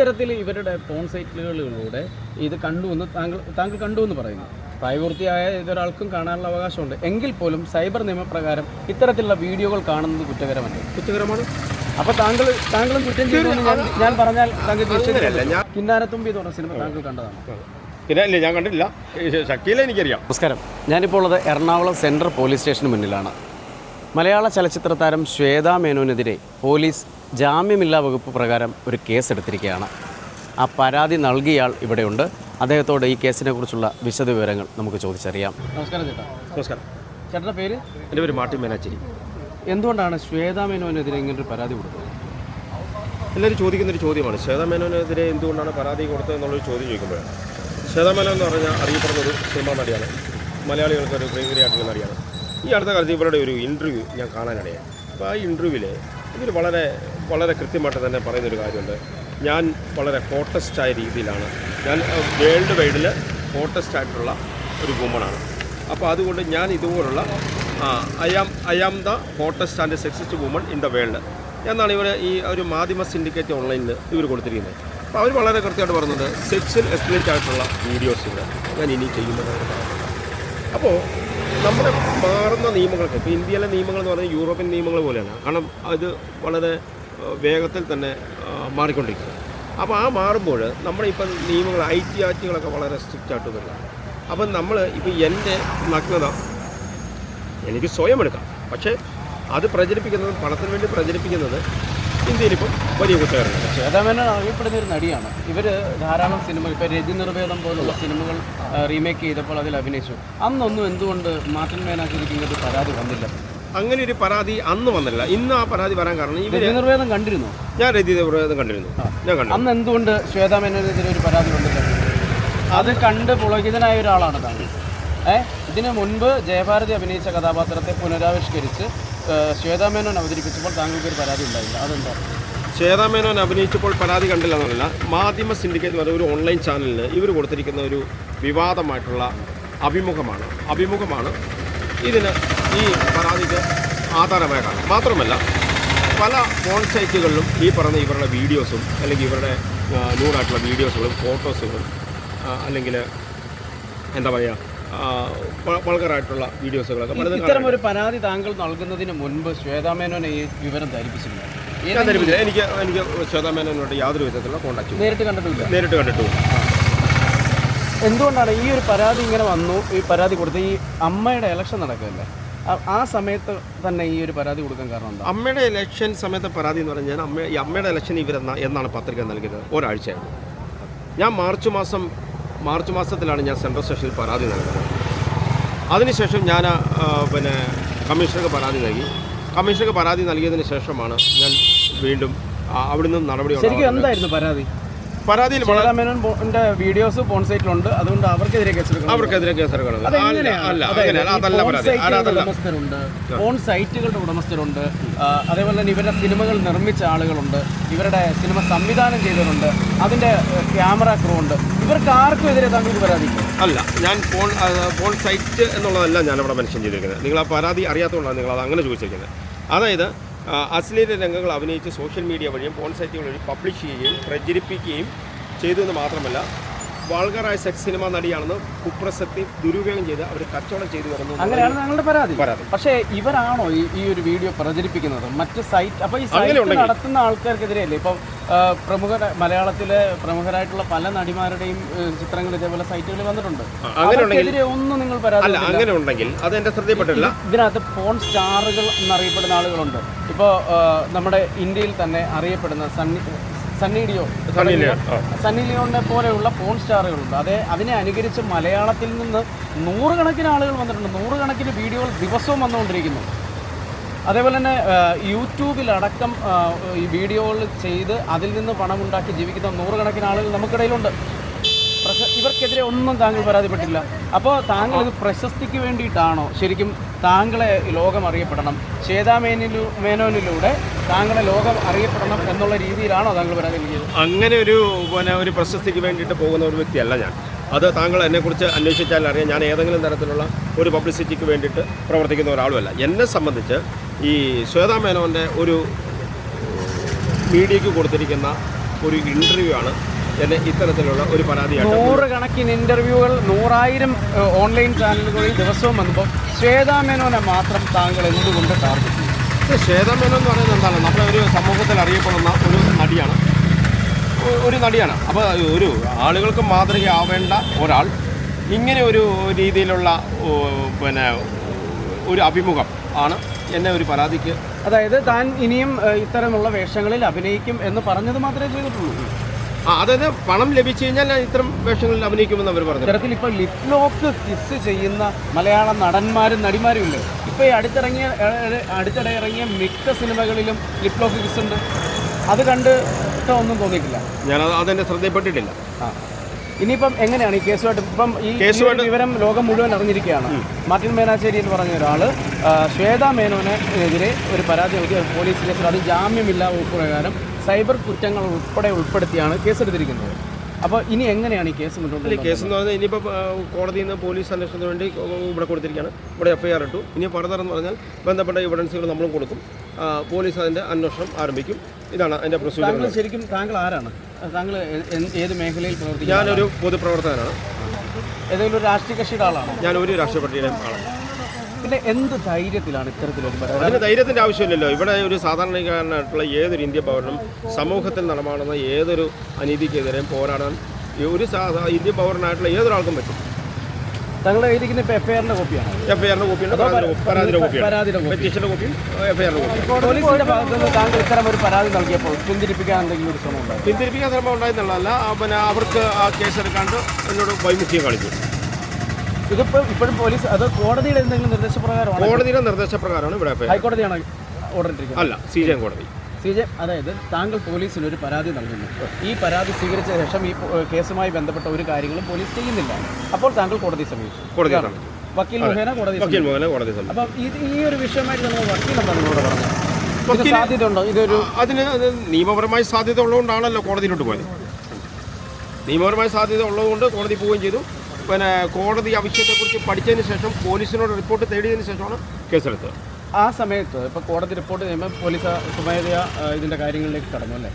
ഇത്തരത്തിൽ ഇവരുടെ ഫോൺ സൈറ്റുകളിലൂടെ ഇത് കണ്ടുവെന്ന് താങ്കൾ കണ്ടുവെന്ന് പറയുന്നു. പ്രായപൂർത്തിയായ ഏതൊരാൾക്കും കാണാനുള്ള അവകാശമുണ്ട്. എങ്കിൽ പോലും സൈബർ നിയമപ്രകാരം ഇത്തരത്തിലുള്ള വീഡിയോകൾ കാണുന്നത് കുറ്റകരമാണ്. അപ്പോൾ താങ്കളും കുറ്റം ചെയ്യുമെന്ന് ഞാൻ പറഞ്ഞാൽ താങ്കൾ കിന്നാരത്തുമ്പി എന്ന് പറഞ്ഞ സിനിമ താങ്കൾ കണ്ടതാണ്? ഇല്ല, ഞാൻ കണ്ടില്ല. ഷക്കീല എനിക്കറിയാം. നമസ്കാരം. ഞാനിപ്പോൾ ഉള്ളത് എറണാകുളം സെൻട്രൽ പോലീസ് സ്റ്റേഷന് മുന്നിലാണ്. മലയാള ചലച്ചിത്ര താരം ശ്വേതാ മേനോനെതിരെ പോലീസ് ജാമ്യമില്ലാ വകുപ്പ് പ്രകാരം ഒരു കേസെടുത്തിരിക്കുകയാണ്. ആ പരാതി നൽകിയയാൾ ഇവിടെയുണ്ട്. അദ്ദേഹത്തോട് ഈ കേസിനെ കുറിച്ചുള്ള വിശദവിവരങ്ങൾ നമുക്ക് ചോദിച്ചറിയാം. നമസ്കാരം ചേട്ടാ. നമസ്കാരം. ചേട്ടൻ്റെ പേര്? എൻ്റെ പേര് മാർട്ടിൻ മേനാച്ചേരി. എന്തുകൊണ്ടാണ് ശ്വേതാ മേനോനെതിരെ ഇങ്ങനൊരു പരാതി കൊടുത്തത്? എല്ലാവരും ചോദിക്കുന്നൊരു ചോദ്യമാണ്. ശ്വേതാ മേനോനെതിരെ എന്തുകൊണ്ടാണ് പരാതി കൊടുത്തത് എന്നുള്ളൊരു ചോദ്യം ചോദിക്കുമ്പോഴാണ്. ശ്വേതാ മേനോൻ എന്ന് പറഞ്ഞാൽ അറിയപ്പെടുന്നൊരു സിനിമാ നടിയാണ്. മലയാളികൾക്കൊരു പ്രിയങ്കരിയായിട്ടുള്ള നടിയാണ്. ഈ അടുത്ത കാലത്ത് ഇവരുടെ ഒരു ഇൻ്റർവ്യൂ ഞാൻ കാണാനിടയാണ്. അപ്പോൾ ആ ഇൻ്റർവ്യൂവിൽ ഇവർ വളരെ വളരെ കൃത്യമായിട്ട് തന്നെ പറയുന്നൊരു കാര്യമുണ്ട്. ഞാൻ വളരെ ഹോട്ടസ്റ്റായ രീതിയിലാണ്, ഞാൻ വേൾഡ് വൈഡിൽ ഹോട്ടസ്റ്റ് ആയിട്ടുള്ള ഒരു വുമണാണ്. അപ്പോൾ അതുകൊണ്ട് ഞാൻ ഇതുപോലുള്ള I am the hottest and sexiest woman in the world എന്നാണ് ഇവർ ഈ ഒരു മാധ്യമ സിൻഡിക്കേറ്റ് ഓൺലൈനിൽ ഇവർ കൊടുത്തിരിക്കുന്നത്. അപ്പോൾ അവർ വളരെ കൃത്യമായിട്ട് പറയുന്നത് സെക്സ്വൽ എക്സ്പ്ലോയിറ്റ് ആയിട്ടുള്ള വീഡിയോസ് ഇവിടെ ഞാൻ ഇനി ചെയ്യുന്നതാണ് പറയുന്നത്. അപ്പോൾ നമ്മുടെ മാറുന്ന നിയമങ്ങൾക്ക്, ഇപ്പോൾ ഇന്ത്യയിലെ നിയമങ്ങൾ എന്ന് പറഞ്ഞാൽ യൂറോപ്യൻ നിയമങ്ങൾ പോലെയാണ്. കാരണം അത് വളരെ വേഗത്തിൽ തന്നെ മാറിക്കൊണ്ടിരിക്കുക. അപ്പോൾ ആ മാറുമ്പോൾ നമ്മളിപ്പം നിയമങ്ങൾ ഐ ടി ആക്റ്റുകളൊക്കെ വളരെ സ്ട്രിക്റ്റ് ആയിട്ട് വരിക. അപ്പം നമ്മൾ ഇപ്പോൾ എൻ്റെ നഗ്നത എനിക്ക് സ്വയം എടുക്കാം, പക്ഷേ അത് പ്രചരിപ്പിക്കുന്നത്, പണത്തിന് വേണ്ടി പ്രചരിപ്പിക്കുന്നത് ഇന്ത്യയിലിപ്പം വലിയ കുറ്റകരമാണ്. ശ്വേതാ മേനോൻ അറിയപ്പെടുന്ന ഒരു നടിയാണ്. ഇവർ ധാരാളം സിനിമകൾ, ഇപ്പോൾ രതി നിർവേദം പോലുള്ള സിനിമകൾ റീമേക്ക് ചെയ്തപ്പോൾ അതിൽ അഭിനയിച്ചു. അന്നൊന്നും എന്തുകൊണ്ട് മാർട്ടിൻ മേനാച്ചേരിക്ക് ഇങ്ങനൊരു പരാതി വന്നില്ല? അങ്ങനെ ഒരു പരാതി അന്ന് വന്നില്ല. ഇന്ന് ആ പരാതി വരാൻ കാരണം ഇവർ രതി നിർവേദം കണ്ടിരുന്നു. ഞാൻ രതി നിർവേദം കണ്ടിരുന്നു. ഞാൻ കണ്ടു. അന്ന് എന്തുകൊണ്ട് ശ്വേതാ മേനോനെതിരെ ഒരു പരാതി വന്നില്ല? അത് കണ്ട് പുളകിതനായ ഒരാളാണ് താങ്കൾ. ഇതിനു മുൻപ് ജയഭാരതി അഭിനയിച്ച കഥാപാത്രത്തെ പുനരാവിഷ്കരിച്ച് ശ്വേതാ മേനോൻ അവതരിപ്പിച്ചപ്പോൾ താങ്കൾക്ക് ഒരു പരാതി ഉണ്ടായില്ല. അതെന്താ? ശ്വേതാ മേനോൻ അഭിനയിച്ചപ്പോൾ പരാതി കണ്ടില്ല എന്നല്ല, മാധ്യമ സിൻഡിക്കേറ്റ് എന്ന് പറയുന്ന ഒരു ഓൺലൈൻ ചാനലിന് ഇവർ കൊടുത്തിരിക്കുന്ന ഒരു വിവാദമായിട്ടുള്ള അഭിമുഖമാണ് ഇതിന് ഈ പരാതിക്ക് ആധാരമായ കാരണം. മാത്രമല്ല പല ഫോൺ സൈറ്റുകളിലും ഈ പറഞ്ഞ ഇവരുടെ വീഡിയോസും അല്ലെങ്കിൽ ഇവരുടെ നൂറായിട്ടുള്ള വീഡിയോസുകളും ഫോട്ടോസുകളും അല്ലെങ്കിൽ എന്താ പറയുക വൾഗറായിട്ടുള്ള വീഡിയോസുകളൊക്കെ. ഇത്തരം ഒരു പരാതി താങ്കൾ നൽകുന്നതിന് മുൻപ് ശ്വേതാ മേനോനെ ഈ വിവരം ധരിപ്പിച്ചില്ല? ഞാൻ ധരിപ്പിച്ചില്ല. എനിക്ക് ശ്വേതാ മേനോനോട് യാതൊരു വിധത്തിലുള്ള കോൺടാക്ട് നേരിട്ട് കണ്ടിട്ടില്ല. എന്തുകൊണ്ടാണ് ഈ ഒരു പരാതി ഇങ്ങനെ വന്നു? ഈ പരാതി കൊടുത്ത് ഈ അമ്മയുടെ ഇലക്ഷൻ നടക്കുകയല്ലേ, ആ സമയത്ത് തന്നെ ഈ ഒരു പരാതി കൊടുക്കാൻ കാരണം എന്താ? അമ്മയുടെ ഇലക്ഷൻ സമയത്ത് പരാതി എന്ന് പറഞ്ഞാൽ അമ്മയുടെ ഇലക്ഷൻ എന്നാണ് പത്രിക നൽകിയത്? ഒരാഴ്ചയാണ്. ഞാൻ മാർച്ച് മാസത്തിലാണ് ഞാൻ സെൻട്രൽ സ്റ്റേഷനിൽ പരാതി നൽകുന്നത്. അതിനുശേഷം ഞാൻ കമ്മീഷണർക്ക് പരാതി നൽകിയതിന് ശേഷമാണ് ഞാൻ വീണ്ടും അവിടുന്ന് നടപടി. ശരിക്കും എന്തായിരുന്നു പരാതിയിൽ മേനോന്റെ വീഡിയോസ് ഫോൺ സൈറ്റിലുണ്ട്, അതുകൊണ്ട് അവർക്കെതിരെ കേസെടുക്കണം. ഉടമസ്ഥരുണ്ട്, ഫോൺ സൈറ്റുകളുടെ ഉടമസ്ഥരുണ്ട്, അതേപോലെ തന്നെ ഇവരുടെ സിനിമകൾ നിർമ്മിച്ച ആളുകളുണ്ട്, ഇവരുടെ സിനിമ സംവിധാനം ചെയ്തവരുണ്ട്, അതിന്റെ ക്യാമറ ക്രൂ ഉണ്ട്. ഇവർക്ക് ആർക്കും എതിരെ താങ്കൾക്ക് പരാതി അല്ല? ഞാൻ ഫോൺ സൈറ്റ് എന്നുള്ളതല്ല ഞാനവിടെ മെൻഷൻ ചെയ്തിരിക്കുന്നത്. നിങ്ങൾ ആ പരാതി അറിയാത്തതുകൊണ്ടാണ് നിങ്ങൾ അത് അങ്ങനെ ചോദിച്ചിരിക്കുന്നത്. അതായത് അശ്ലീല രംഗങ്ങൾ അഭിനയിച്ച് സോഷ്യൽ മീഡിയ വഴിയും ഫോൺ സൈറ്റുകൾ വഴി പബ്ലിഷ് ചെയ്യുകയും പ്രചരിപ്പിക്കുകയും ചെയ്തു എന്ന് മാത്രമല്ല, വാൾഗറായ സെക്സ് സിനിമ നടിയാണെന്ന് കുപ്രസക്തി ദുരുപയോഗം ചെയ്ത് അവർ കച്ചവടം ചെയ്തു വരുന്നു. അങ്ങനെയാണ് ഞങ്ങളുടെ പരാതി. പക്ഷേ ഇവരാണോ ഈ ഒരു വീഡിയോ പ്രചരിപ്പിക്കുന്നത്? മറ്റ് സൈറ്റ്, അപ്പോൾ ഈ സൈറ്റ് നടത്തുന്ന ആൾക്കാർക്കെതിരെയല്ലേ? ഇപ്പം മലയാളത്തിലെ പ്രമുഖരായിട്ടുള്ള പല നടിമാരുടെയും ചിത്രങ്ങൾ ഇതേപോലെ സൈറ്റുകളിൽ വന്നിട്ടുണ്ട്. അതിനെതിരെ ഒന്നും നിങ്ങൾ പരാതി അല്ല? അങ്ങനെ ഉണ്ടെങ്കിൽ അത് എൻ്റെ ശ്രദ്ധയിൽപ്പെട്ടില്ല. ഇതിനകത്ത് ഫോൺ സ്റ്റാറുകൾ എന്നറിയപ്പെടുന്ന ആളുകളുണ്ട്. ഇപ്പോൾ നമ്മുടെ ഇന്ത്യയിൽ തന്നെ അറിയപ്പെടുന്ന സണ്ണി ലിയോണിനെ പോലെയുള്ള ഫോൺ സ്റ്റാറുകളുണ്ട്. അതിനെ അനുകരിച്ച് മലയാളത്തിൽ നിന്ന് നൂറുകണക്കിന് ആളുകൾ വന്നിട്ടുണ്ട്. നൂറുകണക്കിന് വീഡിയോകൾ ദിവസവും വന്നുകൊണ്ടിരിക്കുന്നു. അതേപോലെ തന്നെ യൂട്യൂബിലടക്കം ഈ വീഡിയോകൾ ചെയ്ത് അതിൽ നിന്ന് പണമുണ്ടാക്കി ജീവിക്കുന്ന നൂറുകണക്കിന് ആളുകൾ നമുക്കിടയിലുണ്ട്. ഇവർക്കെതിരെ ഒന്നും താങ്കൾ പരാതിപ്പെട്ടില്ല. അപ്പോൾ താങ്കൾ ഇത് പ്രശസ്തിക്ക് വേണ്ടിയിട്ടാണോ? ശരിക്കും താങ്കളെ ലോകം അറിയപ്പെടണം, ശ്വേതാ മേനോനിലൂടെ താങ്കളെ ലോകം അറിയപ്പെടണം എന്നുള്ള രീതിയിലാണോ താങ്കൾ പരാതി നൽകിയത്? അങ്ങനെ ഒരു പ്രശസ്തിക്ക് വേണ്ടിയിട്ട് പോകുന്ന ഒരു വ്യക്തിയല്ല ഞാൻ. അത് താങ്കൾ എന്നെക്കുറിച്ച് അന്വേഷിച്ചാൽ അറിയാം. ഞാൻ ഏതെങ്കിലും തരത്തിലുള്ള ഒരു പബ്ലിസിറ്റിക്ക് വേണ്ടിയിട്ട് പ്രവർത്തിക്കുന്ന ഒരാളുമല്ല. എന്നെ സംബന്ധിച്ച് ഈ ശ്വേതാ മേനോൻ്റെ ഒരു മീഡിയയ്ക്ക് കൊടുത്തിരിക്കുന്ന ഒരു ഇൻ്റർവ്യൂ ആണ് എന്നെ ഇത്തരത്തിലുള്ള ഒരു പരാതിയായിട്ട്. 100 കണക്കിന് ഇൻ്റർവ്യൂകൾ 100,000 ഓൺലൈൻ ചാനലുകളിൽ ദിവസവും വന്നപ്പോൾ ശ്വേതാ മേനോനെ മാത്രം താങ്കൾ എന്തുകൊണ്ട് ടാർഗറ്റ് ചെയ്തു? ശ്വേതാ മേനോൻ എന്ന് പറയുന്നത് എന്താണ്, നമ്മുടെ ഒരു സമൂഹത്തിൽ അറിയപ്പെടുന്ന ഒരു നടിയാണ്. അപ്പോൾ ഒരു ആളുകൾക്ക് മാതൃകയാവേണ്ട ഒരാൾ ഇങ്ങനെ ഒരു രീതിയിലുള്ള പിന്നെ ഒരു അഭിമുഖം ആണ് എന്നെ ഒരു പരാതിക്ക്. അതായത് താൻ ഇനിയും ഇത്തരമുള്ള വേഷങ്ങളിൽ അഭിനയിക്കും എന്ന് പറഞ്ഞത് മാത്രമേ ചെയ്തിട്ടുള്ളൂ. അതായത് പണം ലഭിച്ചു കഴിഞ്ഞാൽ ഞാൻ ഇത്തരം വേഷങ്ങളിൽ അഭിനയിക്കുമെന്ന് അവർ പറഞ്ഞു. ഇത്തരത്തിൽ ഇപ്പോൾ ലിപ് ലോക്ക് കിസ് ചെയ്യുന്ന മലയാള നടന്മാരും നടിമാരും ഇല്ലേ? ഇപ്പോൾ ഈ അടുത്തിടെ ഇറങ്ങിയ മിക്ക സിനിമകളിലും ലിപ് ലോക്ക് കിസ് ഉണ്ട്. അത് കണ്ടിട്ട് ഒന്നും തോന്നിയിട്ടില്ല. ഞാനത് അതെൻ്റെ ശ്രദ്ധയിൽപ്പെട്ടിട്ടില്ല. ഇനിയിപ്പം എങ്ങനെയാണ് ഈ കേസുമായിട്ട്? ഇപ്പം ഈ വിവരം ലോകം മുഴുവൻ അറിഞ്ഞിരിക്കുകയാണ്. മാർട്ടിൻ മേനാശ്ശേരി എന്ന് പറഞ്ഞ ഒരാൾ ശ്വേതാ മേനോനെതിരെ ഒരു പരാതി നൽകി പോലീസ് കേസിൽ അത് ജാമ്യമില്ലാ വകുപ്പ് പ്രകാരം സൈബർ കുറ്റങ്ങൾ ഉൾപ്പെടുത്തിയാണ് കേസെടുത്തിരിക്കുന്നത്. അപ്പോൾ ഇനി എങ്ങനെയാണ് ഈ കേസ് മുന്നോട്ട്? കേസ് എന്ന് പറഞ്ഞാൽ ഇനിയിപ്പോൾ കോടതിയിൽ നിന്ന് പോലീസ് അന്വേഷണത്തിന് വേണ്ടി ഇവിടെ കൊടുത്തിരിക്കുകയാണ്. ഇവിടെ FIR ഇട്ടു. ഇനി ഫർദർ എന്ന് പറഞ്ഞാൽ ബന്ധപ്പെട്ട എവിഡൻസുകൾ നമ്മളും കൊടുക്കും. പോലീസ് അതിൻ്റെ അന്വേഷണം ആരംഭിക്കും. ഇതാണ് അതിൻ്റെ പ്രൊസീജിയർ. ശരിക്കും താങ്കൾ ആരാണ്? താങ്കൾ ഏത് മേഖലയിൽ പ്രവർത്തിക്കും? ഞാനൊരു പൊതുപ്രവർത്തകനാണ്. ഏതെങ്കിലും ഒരു രാഷ്ട്രീയ കക്ഷിയുടെ ആളാണ്? ഞാനൊരു രാഷ്ട്രീയ പാർട്ടിയുടെ ആളാണ്. പിന്നെ എന്ത് ധൈര്യത്തിലാണ് ഇത്തരത്തിലൊരു പരാതി? അതിന് ധൈര്യത്തിൻ്റെ ആവശ്യമില്ലല്ലോ. ഇവിടെ ഒരു സാധാരണക്കാരനായിട്ടുള്ള ഏതൊരു ഇന്ത്യ പൗരനും സമൂഹത്തിൽ നടമാടുന്ന ഏതൊരു അനീതിക്കെതിരെയും പോരാടാൻ ഒരു ഇന്ത്യ പൗരനായിട്ടുള്ള ഏതൊരാൾക്കും പറ്റും. താങ്കൾ എഴുതിക്കുന്ന ഇപ്പോൾ FIR-ന്റെ കോപ്പിയാണ്? FIR-ന്റെ കോപ്പിയുണ്ട്, പരാതിയുടെ കോപ്പിയാണ്, പെറ്റീഷൻ്റെ കോപ്പിയും FIR-ന്റെ കോപ്പിയും. പോലീസിന്റെ ഭാഗത്ത് നിന്ന് താങ്കൾ ഇത്തരം ഒരു പരാതി നൽകിയപ്പോൾ പിന്തിരിപ്പിക്കാൻ എന്തെങ്കിലും ഒരു ശ്രമം ഉണ്ടായി? പിന്തിരിപ്പിക്കാൻ ശ്രമം ഉണ്ടായെന്നുള്ളതല്ല, പിന്നെ അവർക്ക് ആ കേസെടുക്കാണ്ട് എന്നോട് വൈമുഖ്യം കാണിച്ചു. ഇതിപ്പോൾ ഇപ്പോഴും പോലീസ് അത് കോടതിയുടെ എന്തെങ്കിലും നിർദ്ദേശപ്രകാരമാണ്? കോടതിയുടെ നിർദ്ദേശപ്രകാരമാണ് ഇവിടെ. ഹൈക്കോടതിയാണ് ഓർഡർ ഇട്ടിരിക്കുന്നത്? അല്ല, CJM കോടതി. അതായത് താങ്കൾ പോലീസിന് ഒരു പരാതി നൽകുന്നു. ഈ പരാതി സ്വീകരിച്ച ശേഷം ഈ കേസുമായി ബന്ധപ്പെട്ട ഒരു കാര്യങ്ങളും പോലീസ് ചെയ്യുന്നില്ല. അപ്പോൾ താങ്കൾ കോടതി സമീപിച്ചു. വക്കീൽ മുഖേന കോടതി സമീപിച്ചു. അപ്പം ഈ ഒരു വിഷയമായിട്ട് നമ്മൾ വക്കീൽ എന്താ നിങ്ങളോട് പറഞ്ഞത്? സാധ്യത ഉണ്ടോ ഇതൊരു? അതിന് നിയമപരമായി സാധ്യത ഉള്ളതുകൊണ്ടാണല്ലോ കോടതിയിലോട്ട് പോയത്. നിയമപരമായ സാധ്യത ഉള്ളതുകൊണ്ട് കോടതി പോവുകയും ചെയ്തു. പിന്നെ കോടതി ആ വിഷയത്തെക്കുറിച്ച് പഠിച്ചതിന് ശേഷം പോലീസിനോട് റിപ്പോർട്ട് തേടിയതിന് ശേഷമാണ് കേസെടുത്തത്. ആ സമയത്ത് ഇപ്പോൾ കോടതി റിപ്പോർട്ട് ചെയ്യുമ്പോൾ പോലീസ് സ്വമേധയാ ഇതിൻ്റെ കാര്യങ്ങളിലേക്ക് കടന്നു അല്ലേ?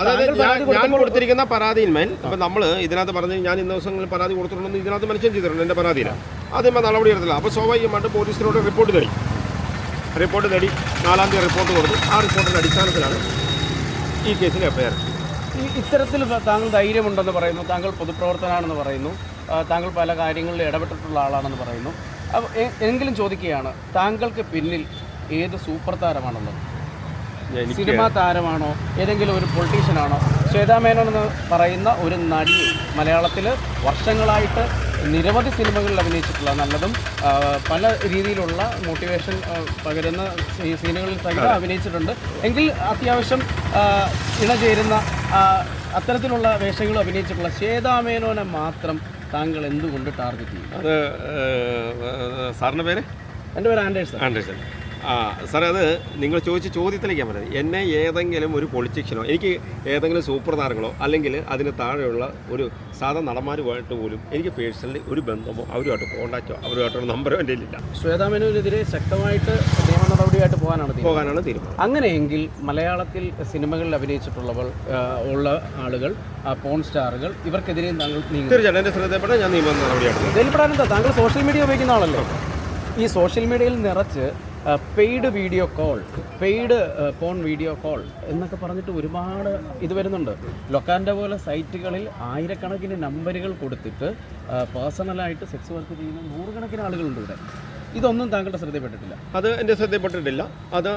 അതായത് ഞാൻ കൊടുത്തിരിക്കുന്ന പരാതിയിന്മേൽ ഇപ്പം നമ്മൾ ഇതിനകത്ത് പറഞ്ഞ് ഞാൻ ഇന്ന ദിവസങ്ങളിൽ പരാതി കൊടുത്തിട്ടുണ്ടെന്ന് ഇതിനകത്ത് മെൻഷൻ ചെയ്തിട്ടുണ്ട് എൻ്റെ പരാതിയിൽ. ആദ്യമേ നടപടി എടുത്തില്ല. അപ്പോൾ സ്വാഭാവികമായിട്ട് പോലീസിനോട് റിപ്പോർട്ട് തേടി 4-ാം തീയതി റിപ്പോർട്ട് കൊടുത്തു. ആ റിപ്പോർട്ടിൻ്റെ അടിസ്ഥാനത്തിലാണ് ഈ കേസിൽ FIR. ഇത്തരത്തിൽ താങ്കൾ ധൈര്യമുണ്ടെന്ന് പറയുന്നു, താങ്കൾ പൊതുപ്രവർത്തനാണെന്ന് പറയുന്നു, താങ്കൾ പല കാര്യങ്ങളിൽ ഇടപെട്ടിട്ടുള്ള ആളാണെന്ന് പറയുന്നു. അപ്പോൾ എങ്കിലും ചോദിക്കുകയാണ്, താങ്കൾക്ക് പിന്നിൽ ഏത് സൂപ്പർ താരമാണുള്ളത്? സിനിമാ താരമാണോ, ഏതെങ്കിലും ഒരു പൊളിറ്റീഷ്യനാണോ? ശ്വേതാ മേനോൻ എന്ന് പറയുന്ന ഒരു നടിയെ മലയാളത്തിൽ വർഷങ്ങളായിട്ട് നിരവധി സിനിമകളിൽ അഭിനയിച്ചിട്ടുള്ള, നല്ലതും പല രീതിയിലുള്ള മോട്ടിവേഷൻ പകരുന്ന സീനുകളിൽ സഹിതം അഭിനയിച്ചിട്ടുണ്ട്. എങ്കിൽ അത്യാവശ്യം ഇണചേരുന്ന അത്തരത്തിലുള്ള വേഷങ്ങളും അഭിനയിച്ചിട്ടുള്ള ശ്വേതാ മേനോനെ മാത്രം താങ്കൾ എന്തുകൊണ്ട് ടാർഗറ്റ് ചെയ്യും? അത് സാറിൻ്റെ പേര്? എൻ്റെ പേര് ആൻഡേഴ്സൺ. സാറേ, അത് നിങ്ങൾ ചോദിച്ച ചോദ്യത്തിലേക്ക് ഞാൻ പറഞ്ഞത്, എന്നെ ഏതെങ്കിലും ഒരു പൊളിറ്റീഷ്യനോ എനിക്ക് ഏതെങ്കിലും സൂപ്പർ താരങ്ങളോ അല്ലെങ്കിൽ അതിന് താഴെയുള്ള ഒരു സാധാരണ നടന്മാരുമായിട്ട് പോലും എനിക്ക് പേഴ്സണലി ഒരു ബന്ധമോ അവരുമായിട്ട് കോൺടാക്റ്റോ അവരുമായിട്ടുള്ള നമ്പറോ എൻ്റെ ഇല്ല. ശ്വേതാ മേനോനെതിരെ ശക്തമായിട്ട് നിയമ നടപടിയായിട്ട് പോകാനാണ് തീരുമാനം. അങ്ങനെയെങ്കിൽ മലയാളത്തിൽ സിനിമകളിൽ അഭിനയിച്ചിട്ടുള്ളവർ ഉള്ള ആളുകൾ, പോൺ സ്റ്റാറുകൾ, ഇവർക്കെതിരെയും താങ്കൾ തീർച്ചയായിട്ടും എൻ്റെ ശ്രദ്ധപ്പെട്ടാൽ ഞാൻ നിയമ നടപടിയാണ്. ഇതിൽപ്പെടാനെന്താ? താങ്കൾ സോഷ്യൽ മീഡിയ ഉപയോഗിക്കുന്ന ആളല്ലോ. ഈ സോഷ്യൽ മീഡിയയിൽ നിറച്ച് paid video call, paid porn video call എന്നൊക്കെ പറഞ്ഞിട്ട് ഒരുപാട് ഇത് വരുന്നുണ്ട്. ലൊക്കാൻ്റെ പോലെ സൈറ്റുകളിൽ ആയിരക്കണക്കിന് നമ്പറുകൾ കൊടുത്തിട്ട് പേഴ്സണലായിട്ട് സെക്സ് വർക്ക് ചെയ്യുന്ന 100 കണക്കിന് ആളുകളുണ്ട് ഇവിടെ. ഇതൊന്നും താങ്കളുടെ ശ്രദ്ധയിൽപ്പെട്ടിട്ടില്ല? അത് എൻ്റെ ശ്രദ്ധയിൽപ്പെട്ടിട്ടില്ല. അത്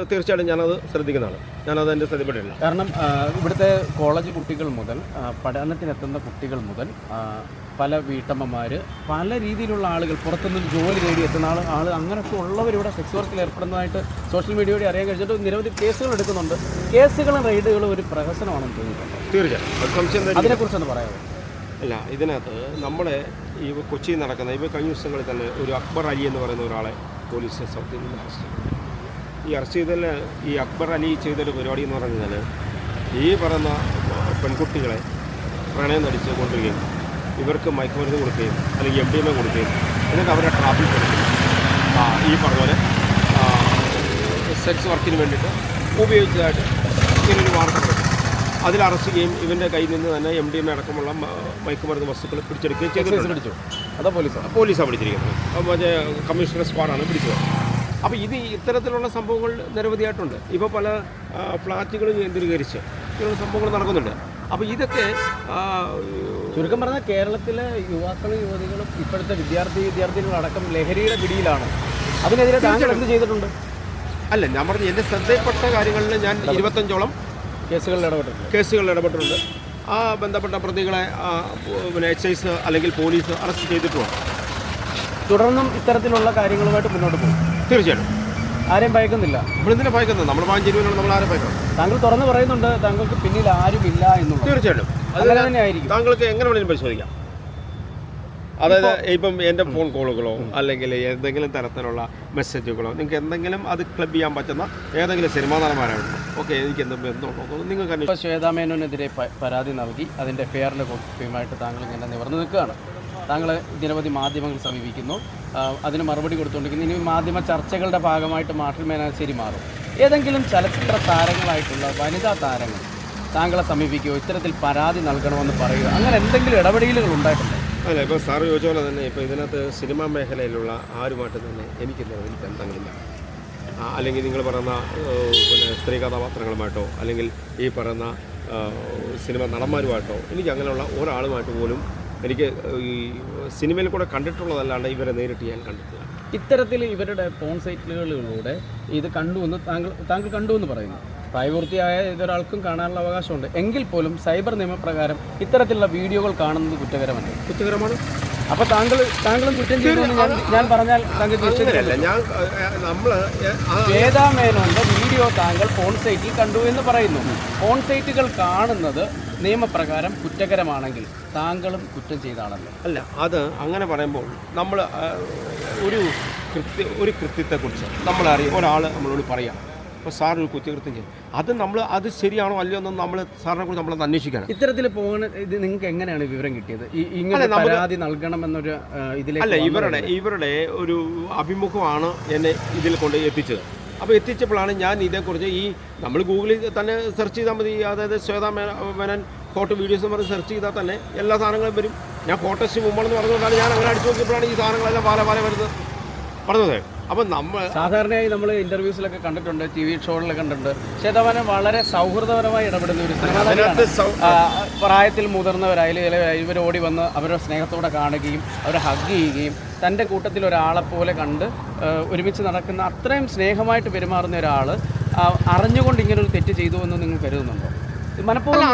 തീർച്ചയായിട്ടും ഞാനത് ശ്രദ്ധിക്കുന്നതാണ്. ഞാനത് എൻ്റെ ശ്രദ്ധയിൽപ്പെട്ടിട്ടില്ല. കാരണം ഇവിടുത്തെ കോളേജ് കുട്ടികൾ മുതൽ പഠനത്തിനെത്തുന്ന കുട്ടികൾ മുതൽ പല വീട്ടമ്മമാർ, പല രീതിയിലുള്ള ആളുകൾ, പുറത്തുനിന്ന് ജോലി തേടി എത്തുന്ന ആൾ അങ്ങനെയൊക്കെ ഉള്ളവരിവിടെ സെക്സ് വർക്കിൽ ഏർപ്പെടുന്നതായിട്ട് സോഷ്യൽ മീഡിയ വഴി അറിയാൻ കഴിഞ്ഞിട്ട് നിരവധി കേസുകൾ എടുക്കുന്നുണ്ട്. കേസുകളും റെയ്ഡുകളും ഒരു പ്രഹസനമാണെന്ന് തോന്നിയിട്ടുണ്ട്. തീർച്ചയായും അതിനെക്കുറിച്ചൊന്ന് പറയാമോ? അല്ല, ഇതിനകത്ത് നമ്മുടെ ഈ കൊച്ചിയിൽ നടക്കുന്ന കഴിഞ്ഞ ദിവസങ്ങളിൽ തന്നെ ഒരു അക്ബർ അലി എന്ന് പറയുന്ന ഒരാളെ പോലീസ് സൗത്തിൽ നിന്ന് അറസ്റ്റ് ചെയ്തു. ഈ അറസ്റ്റ് ചെയ്തതിൽ ഈ അക്ബർ അലി ചെയ്തൊരു പരിപാടി എന്ന് പറഞ്ഞാൽ ഈ പറയുന്ന പെൺകുട്ടികളെ പ്രണയം നടിച്ച് കൊണ്ടുവരികയും ഇവർക്ക് മയക്കുമരുന്ന് കൊടുക്കുകയും അല്ലെങ്കിൽ MDMA കൊടുക്കുകയും എന്നിട്ട് അവരെ ട്രാഫിക് കൊടുക്കുകയും ഈ പറഞ്ഞ പോലെ സെക്സ് വർക്കിന് വേണ്ടിയിട്ട് ഉപയോഗിച്ചതായിട്ട് ഇങ്ങനൊരു വാർത്ത കൊടുക്കും. അതിൽ അറസ്റ്റ് ചെയ്യുകയും ഇവൻ്റെ കയ്യിൽ നിന്ന് തന്നെ MDMA അടക്കമുള്ള മയക്കുമരുന്ന് വസ്തുക്കൾ പിടിച്ചെടുക്കുകയും ചെയ്തിട്ടുണ്ട്. അതോ പോലീസാണ് പിടിച്ചിരിക്കുന്നത്. മറ്റേ കമ്മീഷണർ സ്ക്വാഡാണ് പിടിച്ചത്. അപ്പോൾ ഇത്തരത്തിലുള്ള സംഭവങ്ങൾ നിരവധിയായിട്ടുണ്ട്. ഇപ്പോൾ പല ഫ്ലാറ്റുകളും കേന്ദ്രീകരിച്ച് ഇങ്ങനെയുള്ള സംഭവങ്ങൾ നടക്കുന്നുണ്ട്. അപ്പോൾ ഇതൊക്കെ ചുരുക്കം പറഞ്ഞാൽ കേരളത്തിലെ യുവാക്കളും യുവതികളും ഇപ്പോഴത്തെ വിദ്യാർത്ഥികളടക്കം ലഹരിയുടെ പിടിയിലാണ്. അതിനെതിരെ താങ്കൾ എന്ത് ചെയ്തിട്ടുണ്ട്? അല്ല, ഞാൻ പറഞ്ഞു എൻ്റെ ശ്രദ്ധയിൽപ്പെട്ട കാര്യങ്ങളിൽ ഞാൻ 25ഓളം കേസുകളിൽ ഇടപെട്ടിട്ടുണ്ട്. ആ ബന്ധപ്പെട്ട പ്രതികളെ പിന്നെ എക്സൈസ് അല്ലെങ്കിൽ പോലീസ് അറസ്റ്റ് ചെയ്തിട്ടുമാണ്. തുടർന്നും ഇത്തരത്തിലുള്ള കാര്യങ്ങളുമായിട്ട് മുന്നോട്ട് പോകും. തീർച്ചയായിട്ടും. ആരെയും ഭയക്കുന്നില്ല. നമ്മളെന്തിനാണ് ഭയക്കുന്നത്? നമ്മൾ പാഞ്ചേരിയിലാണ്, നമ്മൾ ആരെ ഭയക്കണം? താങ്കൾ തുറന്ന് പറയുന്നുണ്ട് താങ്കൾക്ക് പിന്നിൽ ആരുമില്ല എന്നുള്ളത്. തീർച്ചയായിട്ടും അങ്ങനെ തന്നെ ആയിരിക്കും. താങ്കൾക്ക് എങ്ങനെ വേണമെങ്കിലും പരിശോധിക്കാം. അതായത് ഇപ്പം എൻ്റെ ഫോൺ കോളുകളോ അല്ലെങ്കിൽ എന്തെങ്കിലും തരത്തിലുള്ള മെസ്സേജുകളോ നിങ്ങൾക്ക് എന്തെങ്കിലും അത് ക്ലബ് ചെയ്യാൻ പറ്റുന്ന ഏതെങ്കിലും സിനിമാ നടന്മാരായിരുന്നു ഓക്കെ എനിക്ക് എന്ത് ബന്ധമുണ്ടോ നിങ്ങൾക്ക് ഇപ്പോൾ ശ്വേതാ മേനോനെതിരെ പരാതി നൽകി അതിൻ്റെ എഫ്ഐആറിൻ്റെ കോപ്പിയുമായിട്ട് താങ്കൾ ഇങ്ങനെ നിവർന്നു നിൽക്കുകയാണ്. താങ്കൾ നിരവധി മാധ്യമങ്ങൾ സമീപിക്കുന്നു, അതിന് മറുപടി കൊടുത്തുകൊണ്ടിരിക്കുന്നു. ഇനി മാധ്യമ ചർച്ചകളുടെ ഭാഗമായിട്ട് മാർട്ടിൻ മേനാശ്ശേരി മാറും. ഏതെങ്കിലും ചലച്ചിത്ര താരങ്ങളായിട്ടുള്ള വനിതാ താരങ്ങൾ താങ്കളെ സമീപിക്കുകയോ ഇത്തരത്തിൽ പരാതി നൽകണമെന്ന് പറയുക, അങ്ങനെ എന്തെങ്കിലും ഇടപെടലുകൾ ഉണ്ടായിട്ടുണ്ട്? അല്ല, ഇപ്പോൾ സാറ് ചോദിച്ച പോലെ തന്നെ ഇപ്പോൾ ഇതിനകത്ത് സിനിമാ മേഖലയിലുള്ള ആരുമായിട്ട് തന്നെ എനിക്ക് ബന്ധങ്ങളില്ല. അല്ലെങ്കിൽ നിങ്ങൾ പറയുന്ന പിന്നെ സ്ത്രീ കഥാപാത്രങ്ങളുമായിട്ടോ അല്ലെങ്കിൽ ഈ പറയുന്ന സിനിമ നടന്മാരുമായിട്ടോ എനിക്ക് അങ്ങനെയുള്ള ഒരാളുമായിട്ട് പോലും എനിക്ക് ഈ സിനിമയിൽ കൂടെ കണ്ടിട്ടുള്ളതല്ലാണ്ട് ഇവരെ നേരിട്ട് ഞാൻ കണ്ടിട്ടില്ല. ഇത്തരത്തിൽ ഇവരുടെ ഫോൺ സൈറ്റുകളിലൂടെ ഇത് കണ്ടുവെന്ന് താങ്കൾ കണ്ടുവെന്ന് പറയുന്നു. പ്രായപൂർത്തിയായ ഏതൊരാൾക്കും കാണാനുള്ള അവകാശമുണ്ട്. എങ്കിൽ പോലും സൈബർ നിയമപ്രകാരം ഇത്തരത്തിലുള്ള വീഡിയോകൾ കാണുന്നത് കുറ്റകരമാണ്. അപ്പോൾ താങ്കളും കുറ്റം ചെയ്യുമെന്ന് ഞാൻ പറഞ്ഞാൽ താങ്കൾ ശ്വേതാ മേനോന്റെ വീഡിയോ താങ്കൾ ഫോൺ സൈറ്റിൽ കണ്ടു എന്ന് പറയുന്നു. ഫോൺ സൈറ്റുകൾ കാണുന്നത് നിയമപ്രകാരം കുറ്റകരമാണെങ്കിൽ താങ്കളും കുറ്റം ചെയ്താണല്ലോ. അല്ല, അത് അങ്ങനെ പറയുമ്പോൾ നമ്മൾ ഒരു കൃത്യത്തെക്കുറിച്ച് നമ്മളറിയാം, ഒരാൾ നമ്മളോട് പറയാം അപ്പോൾ സാർ ഒരു കുറ്റകൃത്യം ചെയ്യും, അത് ശരിയാണോ അല്ലയോ എന്ന് നമ്മൾ സാറിനെ കുറിച്ച് നമ്മളത് അന്വേഷിക്കണം. ഇത്തരത്തിൽ പോകുന്ന ഇത് നിങ്ങൾക്ക് എങ്ങനെയാണ് വിവരം കിട്ടിയത്? ഇങ്ങനെ പരാതി നൽകണമെന്നൊരു ഇതിലേക്ക് അല്ല, ഇവരുടെ ഒരു അഭിമുഖമാണ് എന്നെ ഇതിൽ കൊണ്ട് എത്തിച്ചത്. അപ്പോൾ എത്തിച്ചപ്പോഴാണ് ഞാൻ ഇതേക്കുറിച്ച് നമ്മൾ ഗൂഗിളിൽ തന്നെ സെർച്ച് ചെയ്താൽ മതി. അതായത് ശ്വേതാ മേനോൻ ഫോട്ടോ വീഡിയോസ് എന്ന് പറഞ്ഞ് സെർച്ച് ചെയ്താൽ തന്നെ എല്ലാ സാധനങ്ങളും വരും. ഞാൻ ഫോട്ടോസ് മുമ്പാണെന്ന് പറഞ്ഞുകൊണ്ടാണ് ഞാൻ അങ്ങനെ അടിച്ചു നോക്കിയപ്പോഴാണ് ഈ സാധനങ്ങളെല്ലാം പല പറഞ്ഞത്. അപ്പം സാധാരണയായി നമ്മൾ ഇൻ്റർവ്യൂസിലൊക്കെ കണ്ടിട്ടുണ്ട്, TV ഷോകളിലൊക്കെ കണ്ടിട്ടുണ്ട്, ശ്വേതാ മേനോൻ വളരെ സൗഹൃദപരമായി ഇടപെടുന്ന ഒരു പ്രായത്തിൽ മുതിർന്നവരായാലും ഇവർ ഓടി വന്ന് അവരുടെ സ്നേഹത്തോടെ കാണുകയും അവരെ ഹഗ് ചെയ്യുകയും തൻ്റെ കൂട്ടത്തിൽ ഒരാളെ പോലെ കണ്ട് ഒരുമിച്ച് നടക്കുന്ന അത്രയും സ്നേഹമായിട്ട് പെരുമാറുന്ന ഒരാൾ അറിഞ്ഞുകൊണ്ട് ഇങ്ങനൊരു തെറ്റ് ചെയ്തു എന്ന് നിങ്ങൾ കരുതുന്നുണ്ടോ?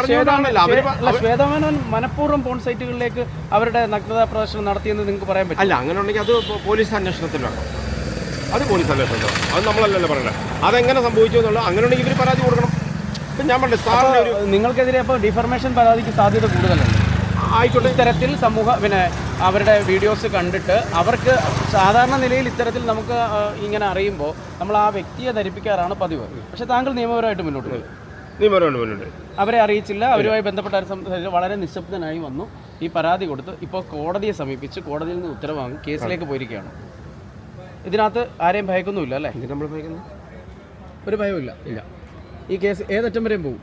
ശ്വേതാ മേനോൻ മനഃപൂർവ്വം ഫോൺ സൈറ്റുകളിലേക്ക് അവരുടെ നഗ്നതാ പ്രദർശനം നടത്തിയെന്ന് നിങ്ങൾക്ക് പറയാൻ പറ്റില്ല. അല്ല, അങ്ങനെ ഉണ്ടെങ്കിൽ അത് പോലീസ് അന്വേഷണത്തിലാണ്. അത് നമ്മളല്ലല്ലോ പറയണത്. അതെങ്ങനെ സംഭവിച്ചു എന്നുള്ളത് അങ്ങനെ ഉണ്ടെങ്കിൽ ഇവർ പരാതി കൊടുക്കണം. ഇപ്പം ഞാൻ പറഞ്ഞു സാറിന് നിങ്ങൾക്കെതിരെ അപ്പോൾ ഡിഫർമേഷൻ പരാതിക്ക് സാധ്യത കൂടുതലുണ്ട്. ആയിക്കോട്ടെ. ഇത്തരത്തിൽ അവരുടെ വീഡിയോസ് കണ്ടിട്ട് അവർക്ക് സാധാരണ നിലയിൽ ഇത്തരത്തിൽ നമുക്ക് ഇങ്ങനെ അറിയുമ്പോൾ നമ്മൾ ആ വ്യക്തിയെ ധരിപ്പിക്കാറാണ് പതിവ്. പക്ഷേ താങ്കൾ നിയമപരമായിട്ട് മുന്നോട്ട് പോയി. അവരെ അറിയിച്ചില്ല, അവരുമായി ബന്ധപ്പെട്ട സംസാരിച്ച് വളരെ നിശബ്ദനായി വന്നു, ഈ പരാതി കൊടുത്ത് ഇപ്പോൾ കോടതിയെ സമീപിച്ച് കോടതിയിൽ നിന്ന് ഉത്തരവ് വാങ്ങി കേസിലേക്ക് പോയിരിക്കുകയാണ്. ഇതിനകത്ത് ആരെയും ഭയക്കൊന്നുമില്ല അല്ലേ? നമ്മൾ ഭയക്കുന്നു ഒരു ഭയമില്ല. ഇല്ല. ഈ കേസ് ഏതറ്റം വരെയും പോകും.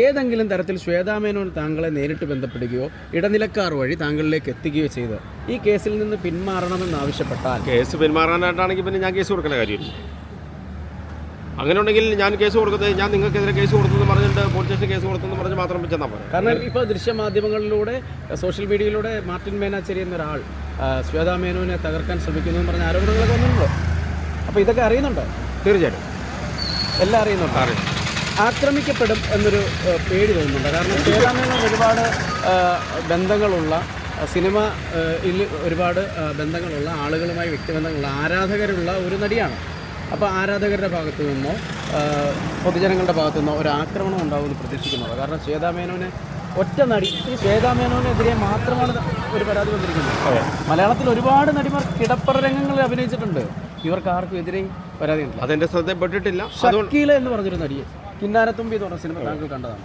ഏതെങ്കിലും തരത്തിൽ ശ്വേതാ മേനോൻ താങ്കളെ നേരിട്ട് ബന്ധപ്പെടുകയോ ഇടനിലക്കാർ വഴി താങ്കളിലേക്ക് എത്തുകയോ ചെയ്ത് ഈ കേസിൽ നിന്ന് പിന്മാറണമെന്ന് ആവശ്യപ്പെട്ടാൽ കേസ് പിന്മാറാനായിട്ടാണെങ്കിൽ പിന്നെ ഞാൻ കേസ് കൊടുക്കേണ്ട കാര്യമില്ല. അങ്ങനെ ഉണ്ടെങ്കിൽ ഞാൻ കേസ് കൊടുക്കുന്നത് ഞാൻ നിങ്ങൾക്കെതിരെ കേസ് കൊടുത്തെന്ന് പറഞ്ഞിട്ട് പോലീസ് സ്റ്റേഷൻ കേസ് കൊടുത്തെന്ന് പറഞ്ഞ് മാത്രം ചെന്നാൽ പോലെ. കാരണം ഇപ്പോൾ ദൃശ്യമാധ്യമങ്ങളിലൂടെ സോഷ്യൽ മീഡിയയിലൂടെ മാർട്ടിൻ മേനാശ്ശേരി എന്നൊരാൾ ശ്വേതാ മേനോനെ തകർക്കാൻ ശ്രമിക്കുന്നു എന്ന് പറഞ്ഞ ആരോപണങ്ങളൊക്കെ വന്നിട്ടുണ്ടോ? അപ്പോൾ ഇതൊക്കെ അറിയുന്നുണ്ടോ? തീർച്ചയായിട്ടും എല്ലാം അറിയുന്നുണ്ട്. ആക്രമിക്കപ്പെടും എന്നൊരു പേടി തോന്നുന്നുണ്ട്. കാരണം ശ്വേതാ മേനോൻ ഒരുപാട് ബന്ധങ്ങളുള്ള സിനിമയിൽ ഒരുപാട് ബന്ധങ്ങളുള്ള ആളുകളുമായി വ്യക്തിബന്ധങ്ങളുള്ള ആരാധകരുള്ള ഒരു നടിയാണ്. അപ്പോൾ ആരാധകരുടെ ഭാഗത്തു നിന്നോ പൊതുജനങ്ങളുടെ ഭാഗത്തു നിന്നോ ഒരു ആക്രമണം ഉണ്ടാവുമെന്ന് പ്രതീക്ഷിക്കുന്നത്. കാരണം ശ്വേതാ മേനോന് ഒറ്റ നടി ഈ ശ്വേതാ മേനോനെതിരെ മാത്രമാണ് ഒരു പരാതി വന്നിരിക്കുന്നത്. മലയാളത്തിൽ ഒരുപാട് നടിമാർ കിടപ്പറ രംഗങ്ങളിൽ അഭിനയിച്ചിട്ടുണ്ട്. ഇവർക്ക് ആർക്കും എതിരെയും പരാതി ഉണ്ടല്ലോ. അതെൻ്റെ ശ്രദ്ധപ്പെട്ടിട്ടില്ല. ഷക്കീല എന്ന് പറഞ്ഞൊരു നടിയെ, കിന്നാരത്തുമ്പി എന്ന് പറഞ്ഞ സിനിമ താങ്കൾ കണ്ടതാണ്?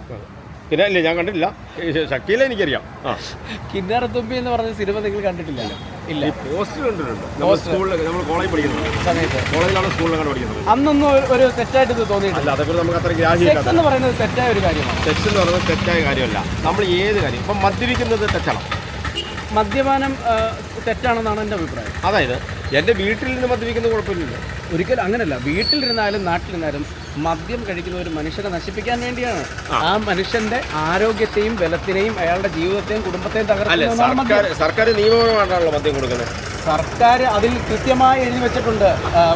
പിന്നെ ഇല്ല, ഞാൻ കണ്ടിട്ടില്ല. ഷക്കീല എനിക്കറിയാം. കിന്നാരത്തുമ്പി എന്ന് പറഞ്ഞ സിനിമ നിങ്ങൾ കണ്ടിട്ടില്ലല്ലോ. ഇല്ല. ഈ പോസ്റ്റർ കണ്ടിട്ടുണ്ട് നമ്മൾ സ്കൂളിൽ, നമ്മൾ കോളേജിൽ പഠിക്കുന്നത് സമയത്ത്, കോളേജിലാണ് സ്കൂളിലാണ് പഠിക്കുന്നത്. അന്നൊന്നും ഒരു തെറ്റായിട്ട് ഇത് തോന്നിയിട്ടില്ല. അല്ല, അതേപോലെ നമുക്ക് അത്ര ഗ്രാഹ്യമില്ല. സെക്സ് എന്ന് പറയുന്നത് തെറ്റായ ഒരു കാര്യമാണ്. സെക്സ് എന്ന് പറയുന്നത് തെറ്റായ കാര്യമല്ല. നമ്മൾ ഏത് കാര്യം ഇപ്പം മദ്യപിക്കുന്നത് തെറ്റാണ്. മദ്യപാനം തെറ്റാണെന്നാണ് എൻ്റെ അഭിപ്രായം. അതായത് എൻ്റെ വീട്ടിൽ നിന്ന് മദ്യപിക്കുന്നത് കുഴപ്പമില്ലല്ലോ. ഒരിക്കലും അങ്ങനെയല്ല. വീട്ടിലിരുന്നാലും നാട്ടിലിരുന്നാലും മദ്യം കഴിക്കുന്ന ഒരു മനുഷ്യനെ നശിപ്പിക്കാൻ വേണ്ടിയാണ്. ആ മനുഷ്യന്റെ ആരോഗ്യത്തെയും ബലത്തിനെയും അയാളുടെ ജീവിതത്തെയും കുടുംബത്തെയും തകർക്കുന്നതാണ് സർക്കാർ നിയമപരമായിട്ടാണല്ലോ മദ്യം കൊടുക്കുന്നത്. സർക്കാർ അതിൽ കൃത്യമായി എഴുതി വെച്ചിട്ടുണ്ട്,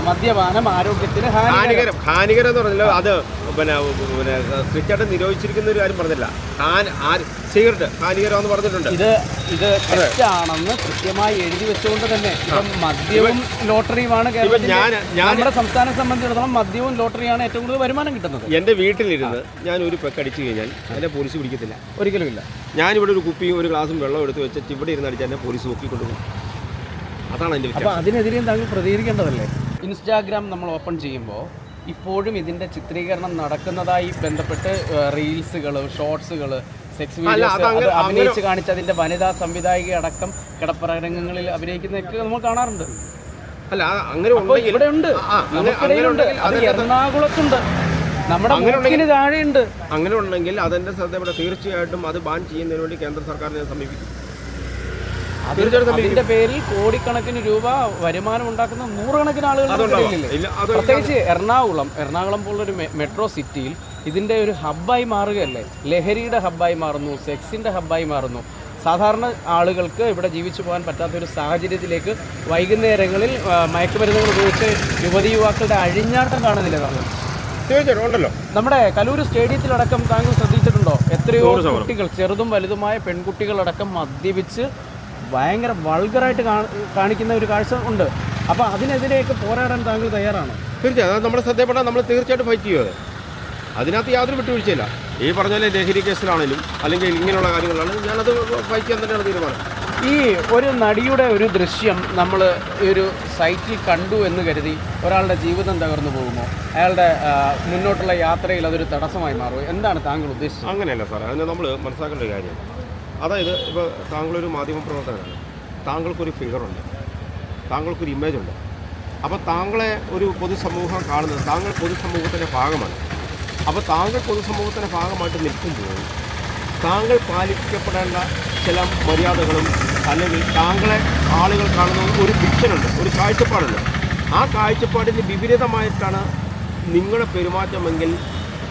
മദ്യപാനം ആരോഗ്യത്തിന് ഹാനികരം. ഹാനികരം എന്ന് പറഞ്ഞാൽ അത് പിന്നെ സ്ട്രിക്റ്റായിട്ട് നിരോധിച്ചിരിക്കുന്ന ഒരു കാര്യം പറഞ്ഞില്ല. സിഗരറ്റ് ഹാനികരമെന്ന് പറഞ്ഞിട്ടുണ്ട്. ഇത് തെറ്റാണെന്ന് കൃത്യമായി എഴുതി വെച്ചുകൊണ്ട് തന്നെ ഇപ്പം മദ്യവും ലോട്ടറിയുമാണ് നമ്മുടെ സംസ്ഥാനം സംബന്ധിച്ചിടത്തോളം മദ്യവും ലോട്ടറിയാണ് ഏറ്റവും കൂടുതൽ വരുമാനം കിട്ടുന്നത്. എൻ്റെ വീട്ടിലിരുന്ന് ഞാൻ ഒരു പെക്ക് അടിച്ചു കഴിഞ്ഞാൽ എന്നെ പോലീസ് പിടിക്കത്തില്ല. ഒരിക്കലുമില്ല. ഞാനിവിടെ ഒരു കുപ്പിയും ഒരു ഗ്ലാസും വെള്ളം എടുത്ത് വെച്ചിട്ട് ഇവിടെ ഇരുന്ന് അടിച്ചാൽ എന്നെ പോലീസ് നോക്കിക്കൊണ്ടുപോകും. അതാണ് എൻ്റെ. അപ്പോൾ അതിനെതിരെയും താങ്കൾ പ്രതികരിക്കേണ്ടതല്ലേ? ഇൻസ്റ്റാഗ്രാം നമ്മൾ ഓപ്പൺ ചെയ്യുമ്പോൾ ഇപ്പോഴും ഇതിൻ്റെ ചിത്രീകരണം നടക്കുന്നതായി ബന്ധപ്പെട്ട് റീൽസുകൾ, ഷോർട്സുകൾ, സെക്സ് വീഡിയോസ് അഭിനയിച്ച് കാണിച്ച് അതിൻ്റെ വനിതാ സംവിധായിക അടക്കം കിടപ്പരംഗങ്ങളിൽ അഭിനയിക്കുന്നതൊക്കെ നമ്മൾ കാണാറുണ്ട്. അല്ല, അങ്ങനെ ഇവിടെ ഉണ്ട്, നമുക്കിടയിലുണ്ട്, അത് എറണാകുളത്തുണ്ട്, നമ്മുടെ മുക്കിന് താഴെയുണ്ട്. അങ്ങനെ ഉണ്ടെങ്കിൽ അതെൻ്റെ ശ്രദ്ധയുടെ തീർച്ചയായിട്ടും അത് ബാൻ ചെയ്യുന്നതിന് വേണ്ടി കേന്ദ്ര സർക്കാരിനെ സമീപിക്കും. അതിന്റെ പേരിൽ കോടിക്കണക്കിന് രൂപ വരുമാനം ഉണ്ടാക്കുന്ന നൂറുകണക്കിന് ആളുകൾ, പ്രത്യേകിച്ച് എറണാകുളം പോലൊരു മെട്രോ സിറ്റിയിൽ ഇതിന്റെ ഒരു ഹബ്ബായി മാറുകയല്ലേ. ലഹരിയുടെ ഹബ്ബായി മാറുന്നു, സെക്സിന്റെ ഹബ്ബായി മാറുന്നു. സാധാരണ ആളുകൾക്ക് ഇവിടെ ജീവിച്ചു പോകാൻ പറ്റാത്തൊരു സാഹചര്യത്തിലേക്ക് വൈകുന്നേരങ്ങളിൽ മയക്കുമരുന്നുകൾ ഉപയോഗിച്ച് യുവതിയുവാക്കളുടെ അഴിഞ്ഞാട്ടം കാണുന്നില്ല താങ്കൾ? തീർച്ചയായിട്ടും ഉണ്ടല്ലോ. നമ്മുടെ കലൂർ സ്റ്റേഡിയത്തിലടക്കം താങ്കൾ ശ്രദ്ധിച്ചിട്ടുണ്ടോ? എത്രയോ കുട്ടികൾ, ചെറുതും വലുതുമായ പെൺകുട്ടികളടക്കം മദ്യപിച്ച് ഭയങ്കര വൾഗറായിട്ട് കാണിക്കുന്ന ഒരു കാഴ്ച ഉണ്ട്. അപ്പോൾ അതിനെതിരെയൊക്കെ പോരാടാൻ താങ്കൾ തയ്യാറാണ്? തീർച്ചയായും അത് നമ്മുടെ ശ്രദ്ധപ്പെടാൻ നമ്മൾ തീർച്ചയായിട്ടും ഫൈറ്റ് ചെയ്യുക. അതിനകത്ത് യാതൊരു വിട്ടുവീഴ്ചയില്ല. ഈ പറഞ്ഞ പോലെ ലഹരി കേസിലാണെങ്കിലും അല്ലെങ്കിൽ ഇങ്ങനെയുള്ള കാര്യങ്ങളാണെങ്കിലും ഞാനത് ഫൈറ്റ് ചെയ്യാൻ തന്നെയാണ് തീരുമാനം. ഈ ഒരു നടിയുടെ ഒരു ദൃശ്യം നമ്മൾ ഒരു സൈറ്റിൽ കണ്ടു എന്ന് കരുതി ഒരാളുടെ ജീവിതം തകർന്നു പോകുമോ? അയാളുടെ മുന്നോട്ടുള്ള യാത്രയിൽ അതൊരു തടസ്സമായി മാറുമോ? എന്താണ് താങ്കൾ ഉദ്ദേശിച്ചത്? അങ്ങനെയല്ല സാറേ, അതിന് നമ്മൾ മനസ്സിലാക്കേണ്ട ഒരു കാര്യം. അതായത് ഇപ്പോൾ താങ്കളൊരു മാധ്യമപ്രവർത്തകനാണ്, താങ്കൾക്കൊരു ഫിഗറുണ്ട്, താങ്കൾക്കൊരു ഇമേജുണ്ട്. അപ്പോൾ താങ്കളെ ഒരു പൊതുസമൂഹം കാണുന്നത്, താങ്കൾ പൊതുസമൂഹത്തിൻ്റെ ഭാഗമാണ്. അപ്പോൾ താങ്കൾ പൊതുസമൂഹത്തിൻ്റെ ഭാഗമായിട്ട് നിൽക്കുമ്പോൾ താങ്കൾ പാലിക്കപ്പെടേണ്ട ചില മര്യാദകളും അല്ലെങ്കിൽ താങ്കളെ ആളുകൾ കാണുന്ന ഒരു വിഷനുണ്ട്, ഒരു കാഴ്ചപ്പാടുണ്ട്. ആ കാഴ്ചപ്പാടിന് വിപരീതമായിട്ടാണ് നിങ്ങളുടെ പെരുമാറ്റമെങ്കിൽ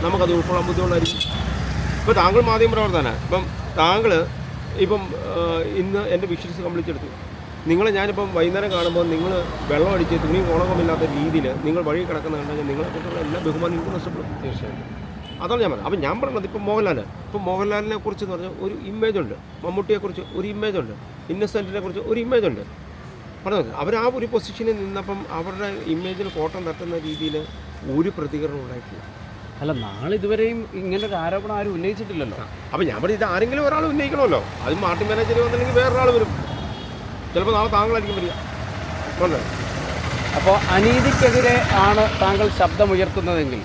നമുക്കത് ഉൾക്കൊള്ളാൻ ബുദ്ധിമുട്ടായിരിക്കും. ഇപ്പോൾ താങ്കൾ മാധ്യമപ്രവർത്തകനാണ്. താങ്കൾ ഇന്ന് എൻ്റെ വിഷ്വൽസ് കംപ്ലീറ്റ് എടുത്തു. നിങ്ങളെ ഞാനിപ്പം വൈകുന്നേരം കാണുമ്പോൾ നിങ്ങൾ വെള്ളം അടിച്ച് തുണി ഉണക്കമില്ലാത്ത രീതിയിൽ നിങ്ങൾ വഴി കിടക്കുന്ന കണ്ടെങ്കിൽ നിങ്ങളെക്കുറിച്ചുള്ള എല്ലാ ബഹുമാനം നിങ്ങൾക്ക് നഷ്ടപ്പെടും. തീർച്ചയായിട്ടും അതാണ് ഞാൻ പറഞ്ഞത്. അപ്പം ഞാൻ പറഞ്ഞത് ഇപ്പം മോഹൻലാലിനെ കുറിച്ച് എന്ന് പറഞ്ഞാൽ ഒരു ഇമേജുണ്ട്, മമ്മൂട്ടിയെക്കുറിച്ച് ഒരു ഇമേജുണ്ട്, ഇന്നസെൻറ്റിനെ കുറിച്ച് ഒരു ഇമേജുണ്ട്. പറഞ്ഞത് അവർ ആ ഒരു പൊസിഷനിൽ നിന്നപ്പം അവരുടെ ഇമേജിന് കോട്ടം തട്ടുന്ന രീതിയിൽ ഒരു പ്രതികരണം ഉണ്ടായിട്ടില്ല. അല്ല, നാളിതുവരെയും ഇങ്ങനൊരു ആരോപണം ആരും ഉന്നയിച്ചിട്ടില്ലല്ലോ. അപ്പം ഞാൻ പറഞ്ഞത് ഇത് ആരെങ്കിലും ഒരാൾ ഉന്നയിക്കണമല്ലോ. അത് മാർട്ടി മാനേജർ വന്നില്ലെങ്കിൽ വേറൊരാൾ വരും. ചിലപ്പോൾ നാളെ താങ്കളായിരിക്കും വരിക. അപ്പോൾ അനീതിക്കെതിരെ ആണ് താങ്കൾ ശബ്ദമുയർത്തുന്നതെങ്കിൽ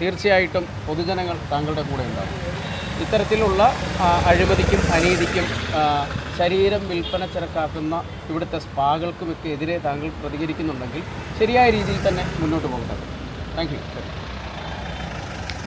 തീർച്ചയായിട്ടും പൊതുജനങ്ങൾ താങ്കളുടെ കൂടെ ഉണ്ടാകും. ഇത്തരത്തിലുള്ള അഴിമതിക്കും അനീതിക്കും ശരീരം വിൽപ്പന ചരക്കാക്കുന്ന ഇവിടുത്തെ സ്പാകൾക്കുമൊക്കെ എതിരെ താങ്കൾ പ്രതികരിക്കുന്നുണ്ടെങ്കിൽ ശരിയായ രീതിയിൽ തന്നെ മുന്നോട്ട് പോകട്ടെ. Thank you.